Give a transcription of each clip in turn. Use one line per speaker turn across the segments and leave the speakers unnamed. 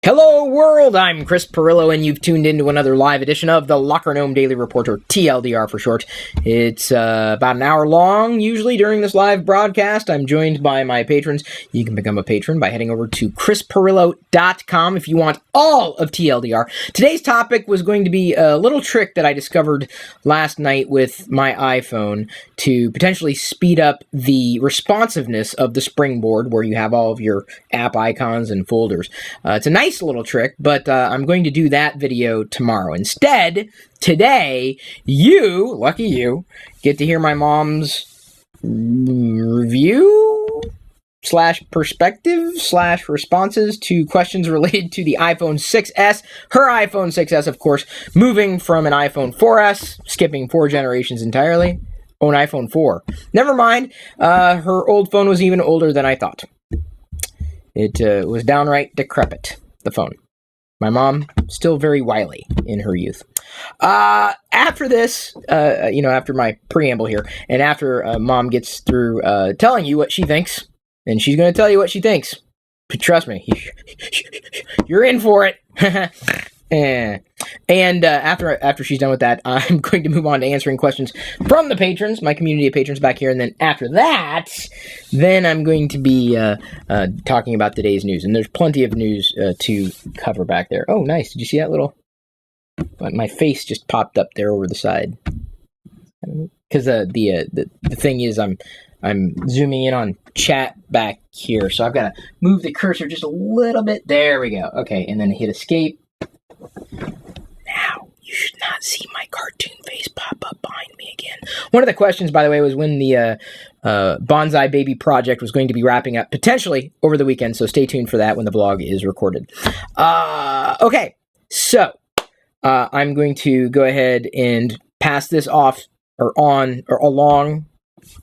Hello world, I'm Chris Pirillo and you've tuned into another live edition of the Locker Gnome Daily Report, or TLDR for short. It's about an hour long, usually during this live broadcast. I'm joined by my patrons. You can become a patron by heading over to chrispirillo.com if you want all of TLDR. Today's topic was going to be a little trick that I discovered last night with my iPhone to potentially speed up the responsiveness of the Springboard, where you have all of your app icons and folders. It's a nice little trick, but I'm going to do that video tomorrow. Instead, today, you, lucky you, get to hear my mom's review / perspective / responses to questions related to the iPhone 6s. Her iPhone 6s, of course, moving from an iPhone 4s, skipping 4 generations entirely. Oh, an iPhone 4. Never mind. Her old phone was even older than I thought. It was downright decrepit, the phone. My mom, still very wily in her youth. After this, after my preamble here, and after Mom gets through telling you what she thinks, and she's going to tell you what she thinks. But trust me, you're in for it. And after she's done with that, I'm going to move on to answering questions from the patrons, my community of patrons back here. And then after that, then I'm going to be talking about today's news. And there's plenty of news to cover back there. Oh, nice. Did you see that little... My face just popped up there over the side. Because the thing is, I'm zooming in on chat back here. So I've got to move the cursor just a little bit. There we go. Okay, and then hit escape. Now, you should not see my cartoon face pop up behind me again. One of the questions, by the way, was when the Bonsai Baby project was going to be wrapping up, potentially over the weekend, so stay tuned for that when the vlog is recorded. Okay, so I'm going to go ahead and pass this off or on or along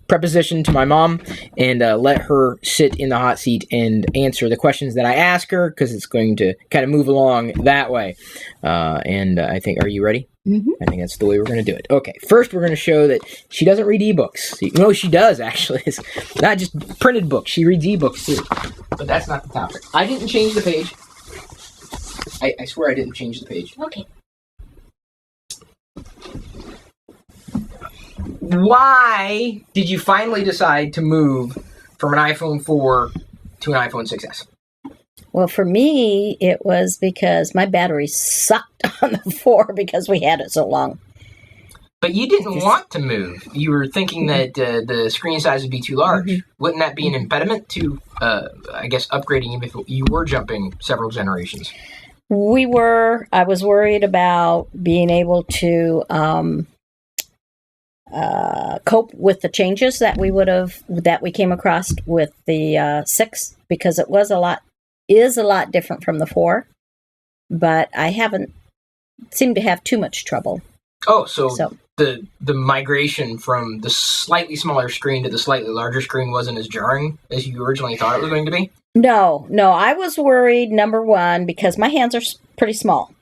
preposition to my mom and let her sit in the hot seat and answer the questions that I ask her, because it's going to kind of move along that way. And I think, are you ready? Mm-hmm. I think that's the way we're going to do it. Okay, first we're going to show that she doesn't read ebooks. No, she does, actually. It's not just printed books. She reads ebooks, too. But that's not the topic. I didn't change the page. I swear I didn't change the page.
Okay.
Why did you finally decide to move from an iPhone 4 to an iPhone 6s?
Well, for me, it was because my battery sucked on the 4 because we had it so long.
But you didn't want to move. You were thinking that the screen size would be too large. Mm-hmm. Wouldn't that be an impediment to, upgrading even if you were jumping several generations?
I was worried about being able to cope with the changes that we came across with the 6, because it is a lot different from the 4, but I haven't seemed to have too much trouble.
Oh, so the migration from the slightly smaller screen to the slightly larger screen wasn't as jarring as you originally thought it was going to be?
No, I was worried, number one, because my hands are pretty small,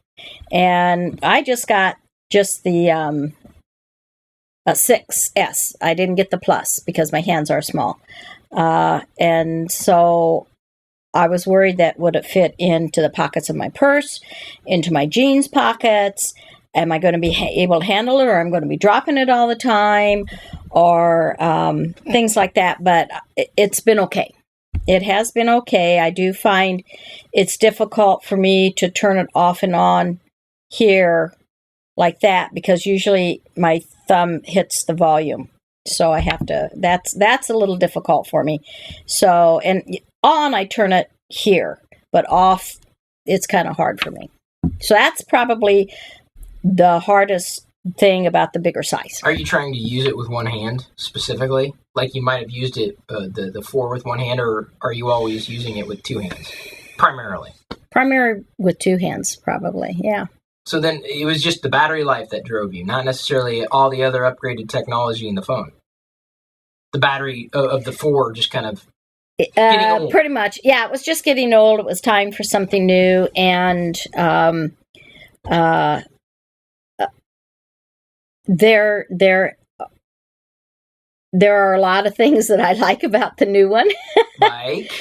and I just got the 6S. I didn't get the Plus because my hands are small. And so I was worried that would it fit into the pockets of my purse, into my jeans pockets? Am I going to be able to handle it, or I'm going to be dropping it all the time, or things like that? But it's been okay. It has been okay. I do find it's difficult for me to turn it off and on here like that, because usually my thumb hits the volume, so I have to. That's a little difficult for me. So, and on I turn it here, but off it's kind of hard for me. So that's probably the hardest thing about the bigger size.
Are you trying to use it with one hand specifically, like you might have used it the 4 with one hand, or are you always using it with 2 hands primarily?
Primary with 2 hands, probably. Yeah.
So then it was just the battery life that drove you, not necessarily all the other upgraded technology in the phone. The battery of the 4 just kind of getting old.
Pretty much. Yeah, it was just getting old. It was time for something new. And there are a lot of things that I like about the new one.
Like?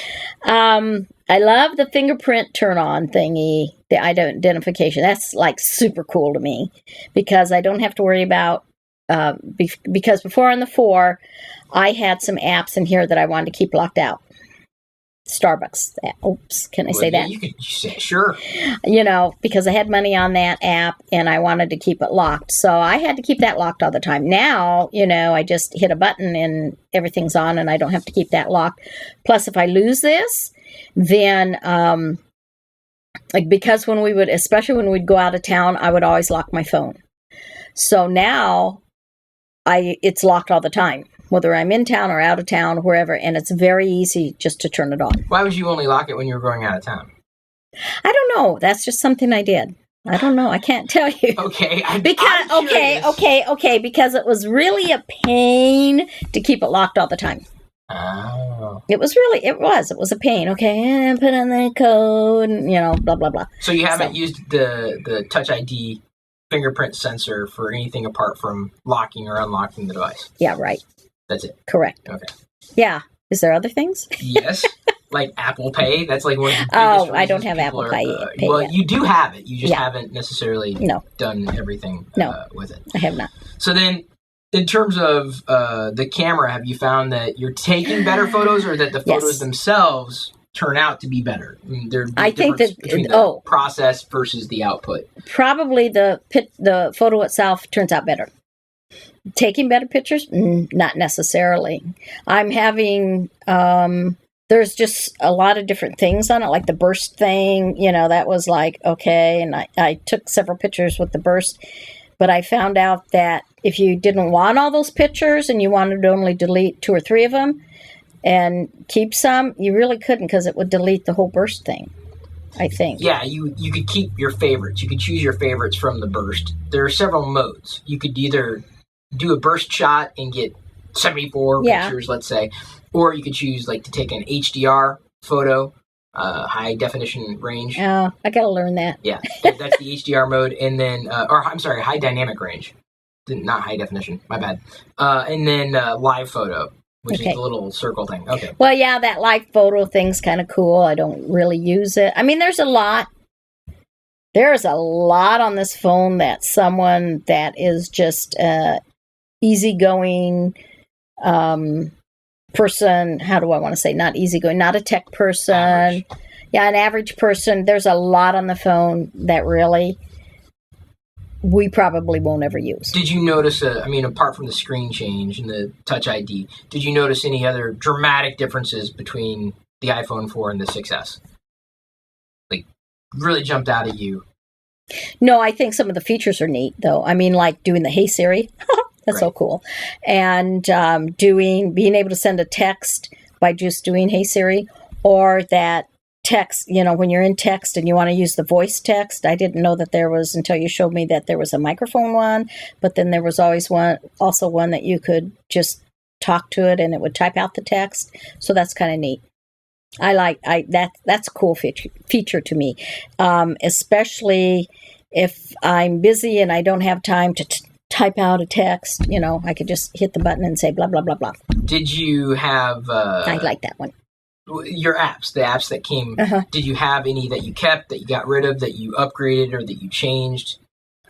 I love the fingerprint turn on thingy, the identification. That's like super cool to me because I don't have to worry about, because before on the 4, I had some apps in here that I wanted to keep locked out. Starbucks. Oops, can I say that?
You could say, sure.
Because I had money on that app and I wanted to keep it locked. So I had to keep that locked all the time. Now, I just hit a button and everything's on and I don't have to keep that locked. Plus, if I lose this, then, because especially when we'd go out of town, I would always lock my phone. So now it's locked all the time, whether I'm in town or out of town, wherever, and it's very easy just to turn it on.
Why would you only lock it when you were going out of town?
I don't know. That's just something I did. I don't know. I can't tell you.
Okay.
Okay. Because it was really a pain to keep it locked all the time.
Oh.
It was a pain. Okay, and put in the code, and, blah, blah, blah.
So you haven't used the Touch ID fingerprint sensor for anything apart from locking or unlocking the device?
Yeah, right.
That's it?
Correct.
Okay.
Yeah. Is there other things?
Yes. Like Apple Pay. That's like one of the biggest reasons
I don't have Apple Pay
well,
yet.
you do have it. You just haven't necessarily done everything with it.
I have not.
So then, in terms of the camera, have you found that you're taking better photos or that the photos themselves turn out to be better? I think that between the process versus the output.
Probably the photo itself turns out better. Taking better pictures? Not necessarily. I'm having, there's just a lot of different things on it, like the burst thing, that was like, okay. And I took several pictures with the burst, but I found out that if you didn't want all those pictures and you wanted to only delete 2 or 3 of them and keep some, you really couldn't because it would delete the whole burst thing, I think.
Yeah, you could keep your favorites. You could choose your favorites from the burst. There are several modes. You could either do a burst shot and get 74 pictures, let's say, or you could choose to take an HDR photo, high definition range.
Oh, I gotta learn that.
Yeah, that's the HDR mode, and then, high dynamic range, not high definition. My bad. And then live photo, which is the little circle thing. Okay.
Well, yeah, that live photo thing's kind of cool. I don't really use it. I mean, there's a lot. There's a lot on this phone that someone that is just easygoing person, how do I want to say, not easygoing, not a tech person.
Average.
Yeah, an average person. There's a lot on the phone that really we probably won't ever use.
Did you notice, apart from the screen change and the Touch ID, did you notice any other dramatic differences between the iPhone 4 and the 6S? Really jumped out at you?
No, I think some of the features are neat, though. I mean, like doing the Hey Siri. That's so cool. And being able to send a text by just doing Hey Siri, or that text, when you're in text and you want to use the voice text. I didn't know that there was, until you showed me, that there was a microphone one, but then there was always one that you could just talk to it and it would type out the text. So that's kind of neat. That's a cool feature to me, especially if I'm busy and I don't have time to type out a text. I could just hit the button and say blah blah blah blah.
Did you have?
I like that one.
Your apps, the apps that came. Did you have any that you kept, that you got rid of, that you upgraded, or that you changed?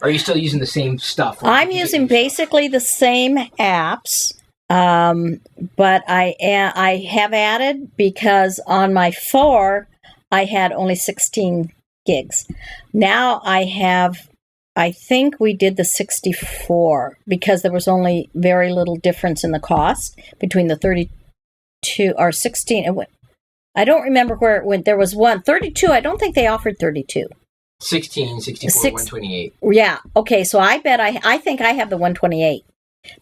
Are you still using the same stuff?
I'm using basically the same apps. But I have added, because on my 4, I had only 16 gigs. Now I think we did the 64 because there was only very little difference in the cost between the 32 or 16. I don't remember where it went. There was one 32. I don't think they offered 32.
16, 64, 128.
Yeah. Okay. So I think I have the 128.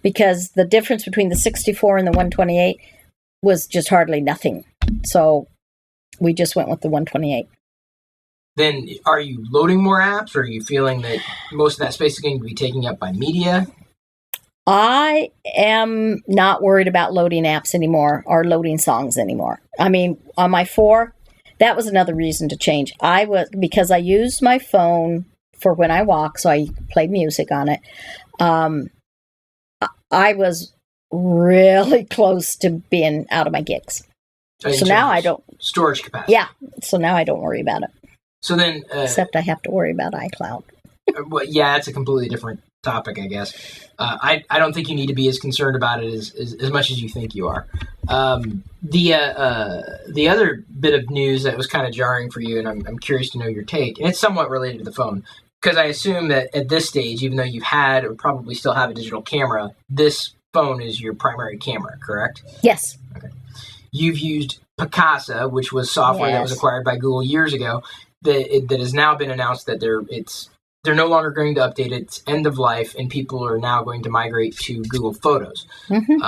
Because the difference between the 64 and the 128 was just hardly nothing. So we just went with the 128.
Then are you loading more apps, or are you feeling that most of that space is going to be taken up by media?
I am not worried about loading apps anymore or loading songs anymore. I mean, on my 4, that was another reason to change. Because I used my phone for when I walk, so I played music on it. I was really close to being out of my gigs. So now I don't.
Storage capacity.
Yeah. So now I don't worry about it.
So then,
except I have to worry about iCloud.
Well, yeah, that's a completely different topic, I guess. I don't think you need to be as concerned about it as much as you think you are. The other bit of news that was kind of jarring for you, and I'm curious to know your take, and it's somewhat related to the phone, because I assume that at this stage, even though you've had or probably still have a digital camera, this phone is your primary camera, correct?
Yes.
Okay. You've used Picasa, which was software that was acquired by Google years ago, that has now been announced that they're no longer going to update it. It's end of life, and people are now going to migrate to Google Photos. Mm-hmm.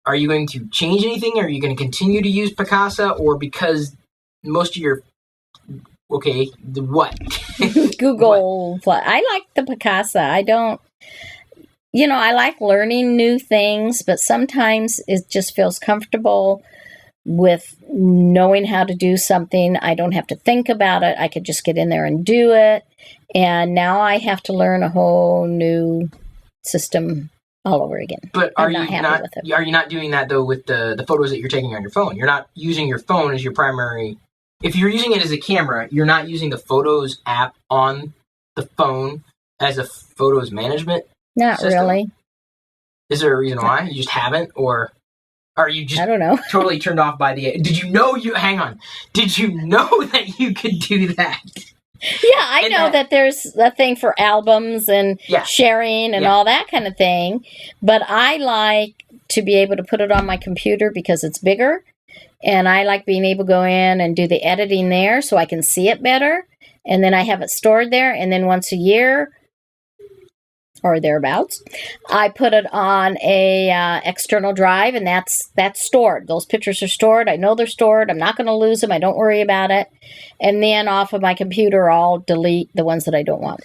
Are you going to change anything? Are you going to continue to use Picasa, or because most of your what?
Google. What? I like the Picasa. I don't. I like learning new things, but sometimes it just feels comfortable with knowing how to do something. I don't have to think about it. I could just get in there and do it. And now I have to learn a whole new system all over again.
But are you not doing that though with the photos that you're taking on your phone? You're not using your phone as your primary. If you're using it as a camera, you're not using the Photos app on the phone as a photos management
Not
system?
Really.
Is there a reason why? You just haven't? Or are you just
I don't know.
totally turned off by the... Did you know that you could do that?
Yeah, I know that there's a thing for albums and sharing and all that kind of thing. But I like to be able to put it on my computer because it's bigger. And I like being able to go in and do the editing there so I can see it better. And then I have it stored there. And then once a year or thereabouts, I put it on a external drive, and that's stored. Those pictures are stored. I know they're stored. I'm not going to lose them. I don't worry about it. And then off of my computer, I'll delete the ones that I don't want.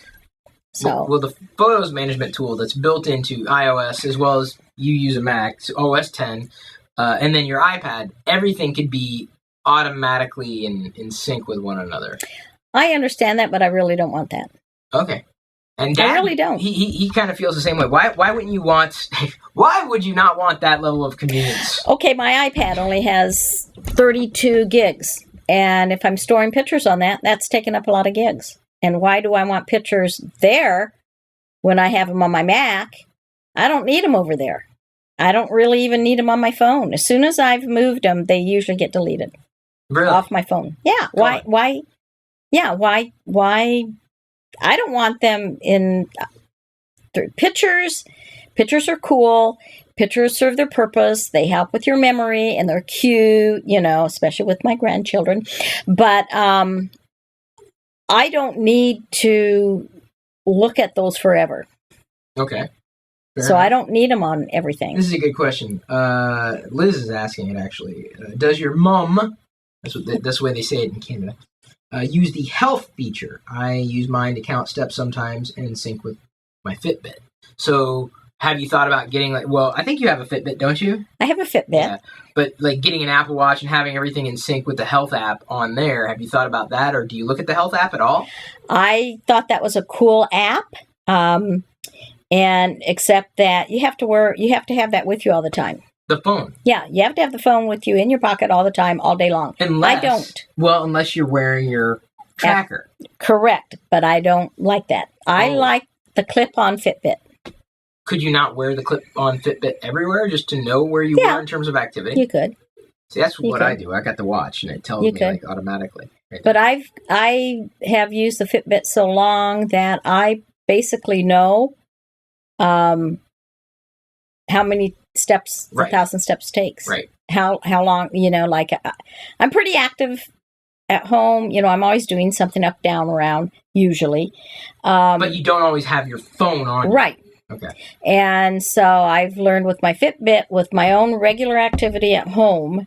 So,
well, the Photos management tool that's built into iOS, as well as you use a Mac, so OS 10, and then your iPad, everything could be automatically in sync with one another.
I understand that, but I really don't want that.
Okay. And Dad,
I really don't.
He kind of feels the same way. Why wouldn't you want? Why would you not want that level of convenience?
Okay, my iPad only has 32 gigs, and if I'm storing pictures on that, that's taking up a lot of gigs. And why do I want pictures there when I have them on my Mac? I don't need them over there. I don't really even need them on my phone. As soon as I've moved them, they usually get deleted off my phone. Yeah. Why? Yeah. Why? I don't want them in pictures. Pictures are cool. Pictures serve their purpose. They help with your memory, and they're cute, especially with my grandchildren. But I don't need to look at those forever.
Okay.
So I don't need them on everything.
This is a good question. Liz is asking it, actually. Does your mom, that's the way they say it in Canada, use the health feature? I use mine to count steps sometimes and sync with my Fitbit. So have you thought about getting I think you have a Fitbit, don't you?
I have a Fitbit.
Yeah. But getting an Apple Watch and having everything in sync with the health app on there, have you thought about that, or do you look at the health app at all?
I thought that was a cool app. And except that you have to have that with you all the time.
The phone.
Yeah, you have to have the phone with you in your pocket all the time, all day long. I don't.
Well, unless you're wearing your tracker.
Correct, but I don't like that. I like the clip-on Fitbit.
Could you not wear the clip-on Fitbit everywhere just to know where you were in terms of activity?
You could.
See, that's what I do. I got the watch, and it tells me automatically. Right,
but I have used the Fitbit so long that I basically know how many steps 1,000 steps takes.
Right.
How long, I'm pretty active at home. I'm always doing something up, down, around, usually.
But you don't always have your phone on.
Right.
Okay.
And so I've learned with my Fitbit, with my own regular activity at home,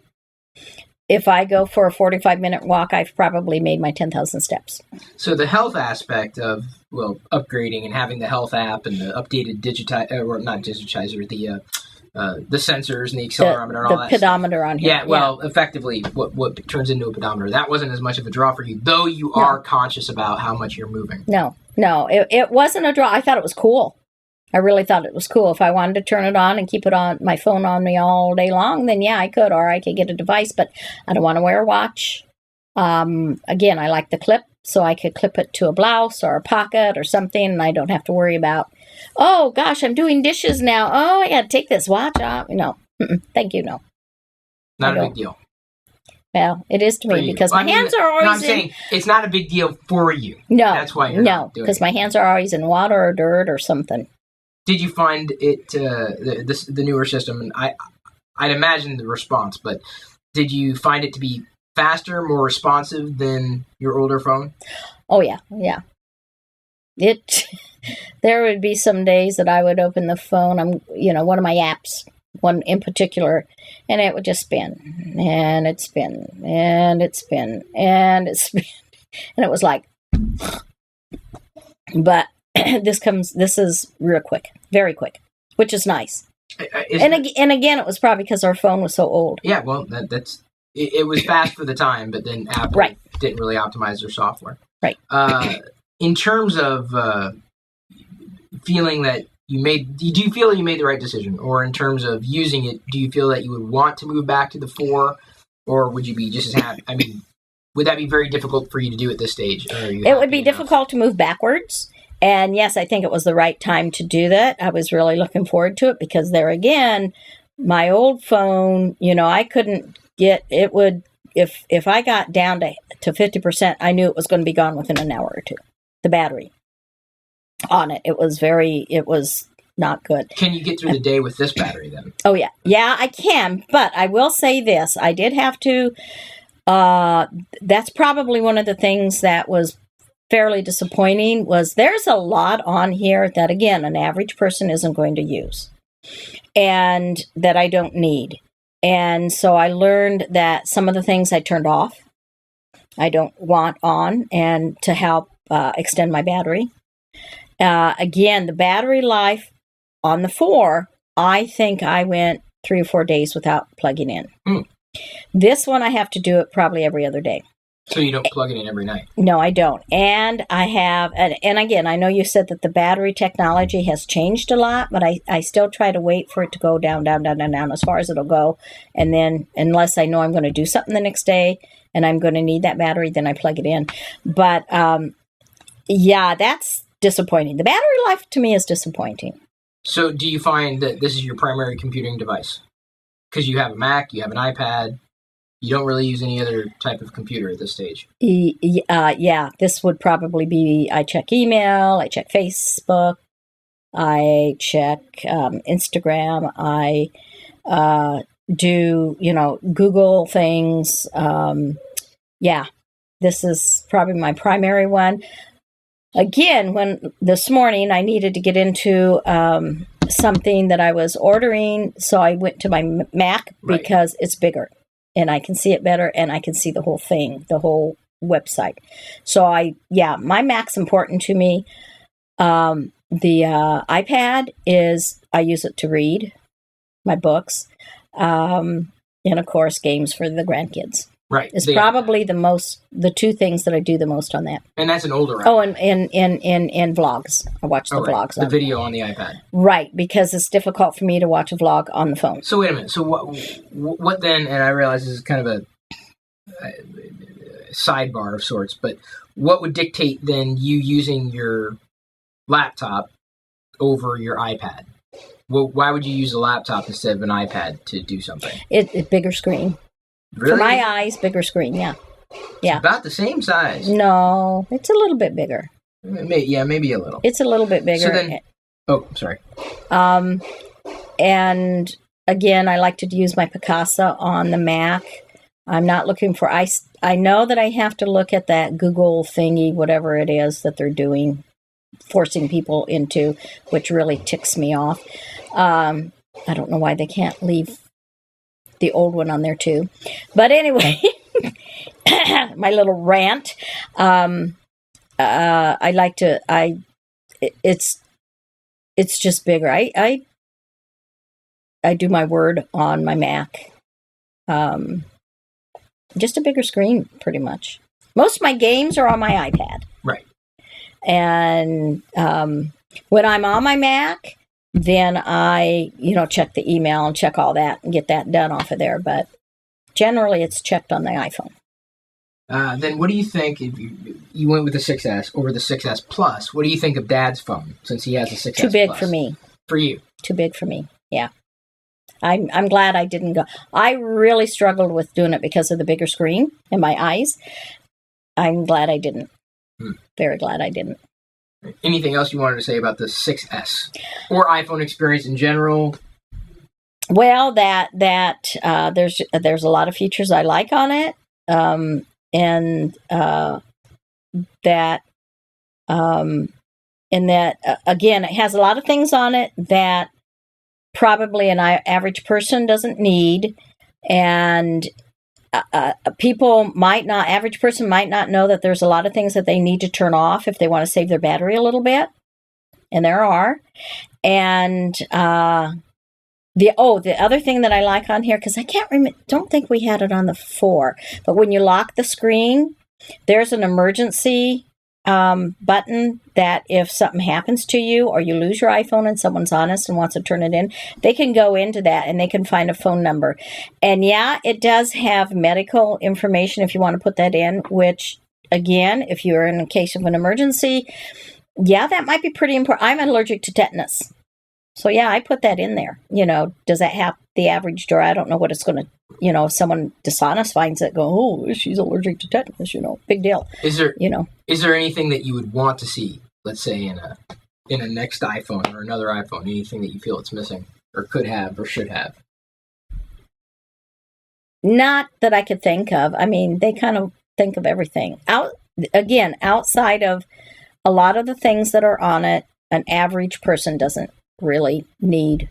if I go for a 45-minute walk, I've probably made my 10,000 steps.
So the health aspect of, upgrading and having the health app and the updated the sensors and the accelerometer and all that
the pedometer
stuff.
On here.
Yeah, effectively, what turns into a pedometer. That wasn't as much of a draw for you, though you are conscious about how much you're moving.
No, it wasn't a draw. I thought it was cool. I really thought it was cool. If I wanted to turn it on and keep it on my phone on me all day long, then yeah, I could, or I could get a device, but I don't want to wear a watch. Again, I like the clip, so I could clip it to a blouse or a pocket or something, and I don't have to worry about, oh gosh, I'm doing dishes now. Oh, I got to take this watch off. No, thank you, no.
Not a big deal.
Well, it is to me because my hands are always.
No, I'm saying it's not a big deal for you.
No,
that's why you're not doing it.
Because my hands are always in water or dirt or something.
Did you find it the newer system? And I'd imagine the response, but did you find it to be faster, more responsive than your older phone?
Oh yeah. There would be some days that I would open the phone. One of my apps, one in particular, and it would just spin and it'd spin and it'd spin and it'd spin, and it was like, but. This is real quick, very quick, which is nice. And again, it was probably because our phone was so old.
Yeah, well, that's it was fast for the time, but then Apple didn't really optimize their software.
Right.
In terms of feeling that do you feel that you made the right decision, or in terms of using it, do you feel that you would want to move back to the 4, or would you be just as happy? I mean, would that be very difficult for you to do at this stage?
It would be difficult to move backwards. And yes, I think it was the right time to do that. I was really looking forward to it because there again, my old phone, I couldn't get, it would, if I got down to 50%, I knew it was going to be gone within an hour or two. The battery on it. It was not good.
Can you get through the day with this battery then?
Oh yeah. Yeah, I can. But I will say this, I did have to, that's probably one of the things that was fairly disappointing was there's a lot on here that, again, an average person isn't going to use and that I don't need. And so I learned that some of the things I turned off, I don't want on, and to help extend my battery. Again, the battery life on the 4, I think I went 3 or 4 days without plugging in. This one, I have to do it probably every other day.
So you don't plug it in every night?
No, I don't. And I have, and again, I know you said that the battery technology has changed a lot, but I still try to wait for it to go down as far as it'll go. And then, unless I know I'm going to do something the next day and I'm going to need that battery, then I plug it in. But yeah, that's disappointing. The battery life to me is disappointing.
So do you find that this is your primary computing device? Because you have a Mac, you have an iPad. You don't really use any other type of computer at this stage?
Yeah, this would probably be, I check email, I check Facebook, I check Instagram, I do, Google things. Yeah, this is probably my primary one. Again, when this morning I needed to get into something that I was ordering, so I went to my Mac because it's bigger. And I can see it better, and I can see the whole thing, the whole website. So my Mac's important to me. The iPad I use it to read my books. And of course, games for the grandkids.
Right.
It's probably the 2 things that I do the most on that.
And that's an older iPad.
Oh, and vlogs. I watch the vlogs.
The video on the iPad.
Right, because it's difficult for me to watch a vlog on the phone.
So wait a minute. So what then, and I realize this is kind of a sidebar of sorts, but what would dictate then you using your laptop over your iPad? Well, why would you use a laptop instead of an iPad to do something?
It's bigger screen.
Really?
For my eyes, bigger screen, yeah.
It's about the same size.
No, it's a little bit bigger.
Maybe a little.
It's a little bit bigger.
So then, sorry.
And again, I like to use my Picasa on the Mac. I'm not looking for, I know that I have to look at that Google thingy, whatever it is that they're doing, forcing people into, which really ticks me off. I don't know why they can't leave the old one on there too. But anyway, my little rant. I like to, it's just bigger. I do my Word on my Mac. Just a bigger screen, pretty much. Most of my games are on my iPad.
Right.
And When I'm on my Mac, then I, check the email and check all that and get that done off of there. But generally, it's checked on the iPhone.
Then what do you think, if you went with the 6S over the 6S Plus, what do you think of Dad's phone, since he has a 6S
Too big
Plus?
for me.
For you?
Too big for me, yeah. I'm glad I didn't go. I really struggled with doing it because of the bigger screen and my eyes. I'm glad I didn't. Very glad I didn't.
Anything else you wanted to say about the 6S or iPhone experience in general?
Well, that there's a lot of features I like on it, again, it has a lot of things on it that probably an average person doesn't need, and average person might not know that there's a lot of things that they need to turn off if they want to save their battery a little bit, and there are. And the other thing that I like on here, because I don't think we had it on the 4, but when you lock the screen, there's an emergency button that if something happens to you or you lose your iPhone and someone's honest and wants to turn it in, they can go into that and they can find a phone number. And yeah, it does have medical information if you want to put that in, which again, if you're in a case of an emergency, yeah, that might be pretty important. I'm allergic to tetanus. So yeah, I put that in there. Does that have the average door? I don't know what it's going to, if someone dishonest finds it, go, oh, she's allergic to tetanus, big deal.
Is there anything that you would want to see, let's say in a next iPhone or another iPhone, anything that you feel it's missing or could have or should have?
Not that I could think of. I mean, they kind of think of everything. Outside of a lot of the things that are on it, an average person doesn't really need.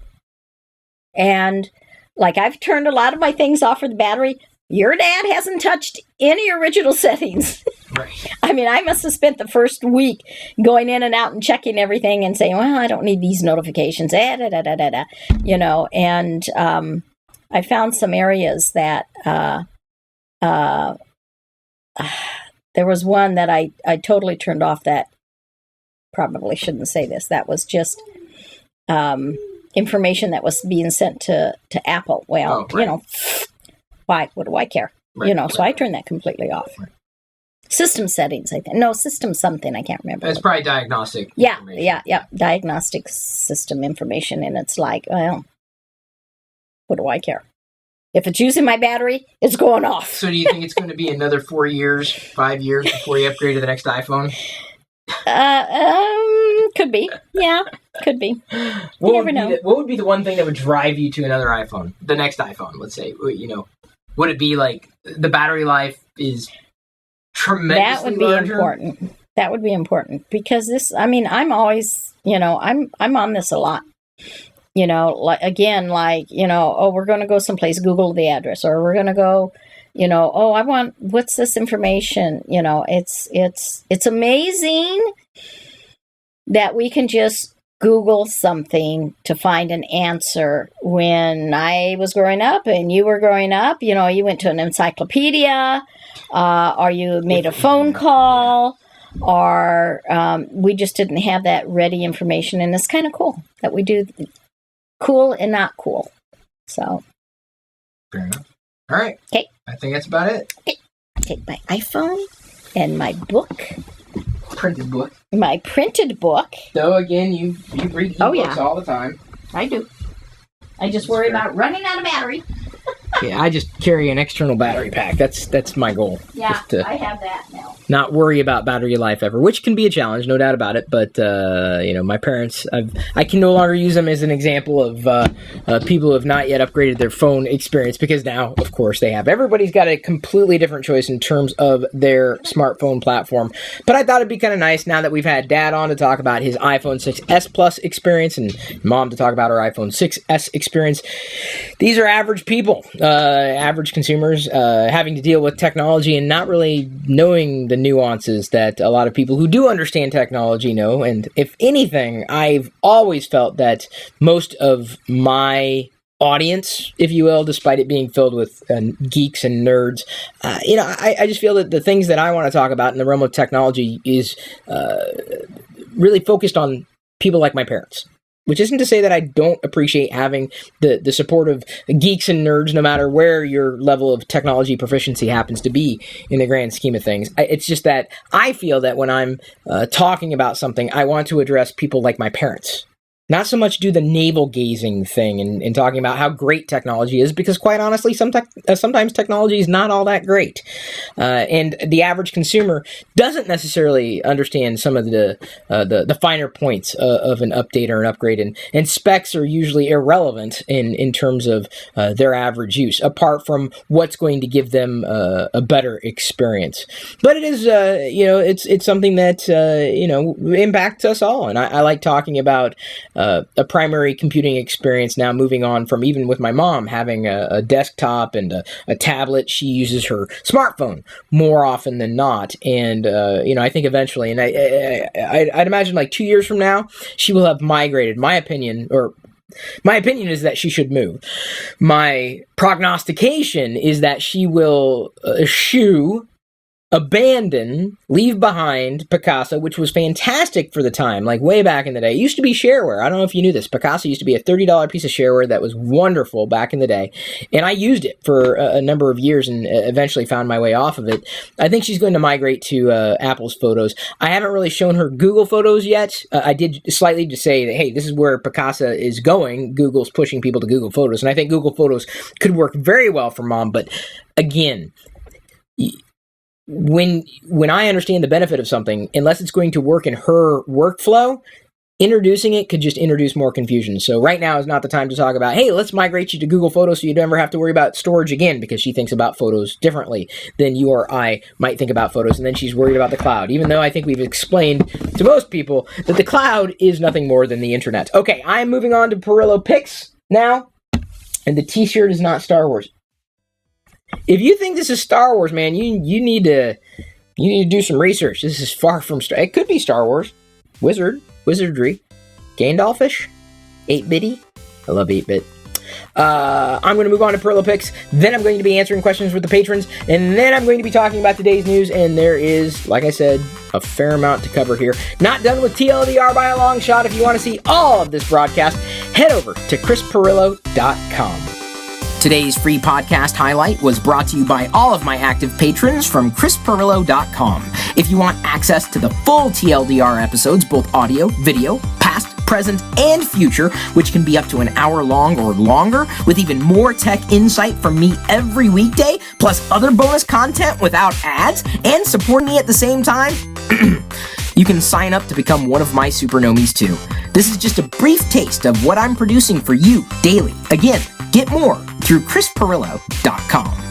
And like, I've turned a lot of my things off for the battery. Your dad hasn't touched any original settings.
Right.
I mean, I must have spent the first week going in and out and checking everything and saying, well, I don't need these notifications. And I found some areas that there was one that I totally turned off that probably shouldn't say this. That was just information that was being sent to Apple. Well,
right.
Why? What do I care?
Right.
So I turned that completely off. Right. System settings, I think. No, system something. I can't remember.
It's probably diagnostic.
Yeah. Diagnostic system information. And it's like, well, what do I care? If it's using my battery, it's going off.
So do you think it's going to be another 4 years, 5 years before you upgrade to the next iPhone?
Could be. Yeah, could be.
What would be the one thing that would drive you to another iPhone? The next iPhone, let's say. Would it be like the battery life is tremendously larger?
That would be important because this. I mean, I'm always, I'm on this a lot. We're going to go someplace. Google the address, or we're going to go. What's this information? It's amazing that we can just Google something to find an answer. When I was growing up and you were growing up, you went to an encyclopedia, or you made a phone call, or we just didn't have that ready information. And it's kind of cool that we do cool and not cool. So.
Fair enough. All right.
Okay.
I think that's about it.
Okay. Take my iPhone and my book.
Printed book.
My printed book.
So again, you read ebooks all the time.
I do. I just worry about running out of battery.
Yeah, I just carry an external battery pack. That's my goal.
Yeah, I have that now.
Not worry about battery life ever, which can be a challenge, no doubt about it. But my parents, I can no longer use them as an example of people who have not yet upgraded their phone experience, because now, of course, everybody's got a completely different choice in terms of their smartphone platform. But I thought it'd be kind of nice now that we've had Dad on to talk about his iPhone 6S Plus experience and Mom to talk about her iPhone 6S experience. These are average people. Average consumers having to deal with technology and not really knowing the nuances that a lot of people who do understand technology know. And if anything, I've always felt that most of my audience, if you will, despite it being filled with geeks and nerds, I just feel that the things that I want to talk about in the realm of technology is really focused on people like my parents. Which isn't to say that I don't appreciate having the support of geeks and nerds, no matter where your level of technology proficiency happens to be in the grand scheme of things. It's just that I feel that when I'm talking about something, I want to address people like my parents. Not so much do the navel-gazing thing and talking about how great technology is, because quite honestly, sometimes technology is not all that great. And the average consumer doesn't necessarily understand some of the finer points of an update or an upgrade, and specs are usually irrelevant in terms of their average use, apart from what's going to give them a better experience. But it is, it's something that, impacts us all. And I like talking about a primary computing experience now, moving on from, even with my mom, having a desktop and a tablet. She uses her smartphone more often than not. And, I think eventually, and I'd imagine like 2 years from now, she will have migrated. My opinion is that she should move. My prognostication is that she will leave behind Picasa, which was fantastic for the time, like way back in the day. It used to be shareware. I don't know if you knew this. Picasa used to be a $30 piece of shareware that was wonderful back in the day. And I used it for a number of years and eventually found my way off of it. I think she's going to migrate to Apple's Photos. I haven't really shown her Google Photos yet. I did slightly to say that, hey, this is where Picasa is going. Google's pushing people to Google Photos. And I think Google Photos could work very well for Mom. But again, when I understand the benefit of something, unless it's going to work in her workflow, introducing it could just introduce more confusion. So right now is not the time to talk about, hey, let's migrate you to Google Photos so you never have to worry about storage again, because she thinks about photos differently than you or I might think about photos. And then she's worried about the cloud, even though I think we've explained to most people that the cloud is nothing more than the internet. Okay, I'm moving on to Pirillo picks now, and the t-shirt is not Star Wars. If you think this is Star Wars, man, you need to do some research. This is far from Star. It could be Star Wars, wizardry, Gandalfish, 8-bitty. I love 8-bit. I'm going to move on to Pirillo picks. Then I'm going to be answering questions with the patrons, and then I'm going to be talking about today's news. And there is, like I said, a fair amount to cover here. Not done with TLDR by a long shot. If you want to see all of this broadcast, head over to chrispirillo.com. Today's free podcast highlight was brought to you by all of my active patrons from chrispirillo.com. If you want access to the full TLDR episodes, both audio, video, past, present, and future, which can be up to an hour long or longer, with even more tech insight from me every weekday, plus other bonus content without ads, and supporting me at the same time, you can sign up to become one of my supernomies too. This is just a brief taste of what I'm producing for you daily. Again, get more through chrispirillo.com.